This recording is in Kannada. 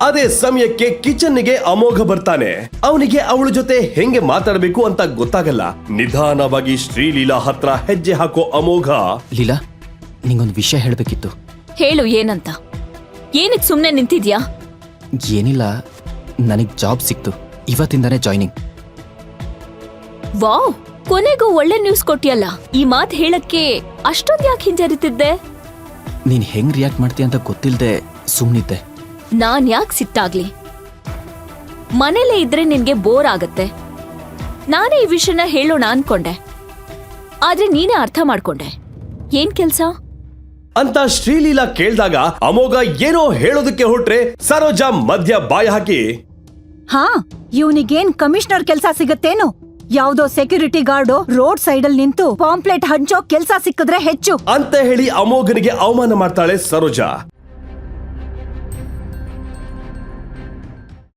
ಅದೇ ಸಮಯಕ್ಕೆ ಕಿಚನ್ನಿಗೆ ಅಮೋಘ ಬರ್ತಾನೆ. ಅವನಿಗೆ ಅವಳ ಜೊತೆ ಹೆಂಗೆ ಮಾತಾಡಬೇಕು ಅಂತ ಗೊತ್ತಾಗಲ್ಲ. ನಿಧಾನವಾಗಿ ಶ್ರೀಲೀಲಾ ಹತ್ರ ಹೆಜ್ಜೆ ಹಾಕೋ ಅಮೋಘ, ಲೀಲಾ, ನಿಂಗೊಂದು ವಿಷಯ ಹೇಳ್ಬೇಕಿತ್ತು. ಹೇಳು, ಏನಂತ? ಏನಕ್ಕೆ ಸುಮ್ನೆ ನಿಂತಿದ್ಯಾ? ಏನಿಲ್ಲ, ನನಗ್ ಜಾಬ್ ಸಿಕ್ತು. ಇವತ್ತಿಂದಾನೇ ಜಾಯ್ನಿಂಗ್. ವಾವ್, ಕೊನೆಗೂ ಒಳ್ಳೆ ನ್ಯೂಸ್ ಕೊಟ್ಟಿಯಲ್ಲ. ಈ ಮಾತ್ ಹೇಳಕ್ಕೆ ಅಷ್ಟೊಂದ್ ಯಾಕೆ ಹಿಂಜರಿತಿದ್ದೆ? ನೀನ್ ಹೆಂಗ್ ರಿಯಾಕ್ಟ್ ಮಾಡ್ತೀಯ ಅಂತ ಗೊತ್ತಿಲ್ದೆ ಸುಮ್ನಿದ್ದೆ. ನಾನ್ ಯಾಕೆ ಸಿಟ್ಟಾಗ್ಲಿ? ಮನೇಲೇ ಇದ್ರೆ ನಿನ್ಗೆ ಬೋರ್ ಆಗತ್ತೆ. ನಾನೇ ಈ ವಿಷಯನ ಹೇಳೋಣ ಅನ್ಕೊಂಡೆ, ಆದ್ರೆ ನೀನೇ ಅರ್ಥ ಮಾಡ್ಕೊಂಡೆ. ಏನ್ ಕೆಲ್ಸ ಅಂತ ಶ್ರೀಲೀಲಾ ಕೇಳ್ದಾಗ ಅಮೋಘ ಏನೋ ಹೇಳೋದಕ್ಕೆ ಹೊಟ್ರೆ ಸರೋಜಾ ಮಧ್ಯ ಬಾಯಿ ಹಾಕಿ, ಹಾ, ಇವನಿಗೇನ್ ಕಮಿಷನರ್ ಕೆಲ್ಸ ಸಿಗತ್ತೇನು? ಯಾವ್ದೋ ಸೆಕ್ಯೂರಿಟಿ ಗಾರ್ಡು ರೋಡ್ ಸೈಡ್ ಅಲ್ಲಿ ನಿಂತು ಪಾಂಪ್ಲೆಟ್ ಹಂಚೋ ಕೆಲ್ಸ ಸಿಕ್ಕಿದ್ರೆ ಹೆಚ್ಚು ಅಂತ ಹೇಳಿ ಅಮೋಘನಿಗೆ ಅವಮಾನ ಮಾಡ್ತಾಳೆ ಸರೋಜಾ.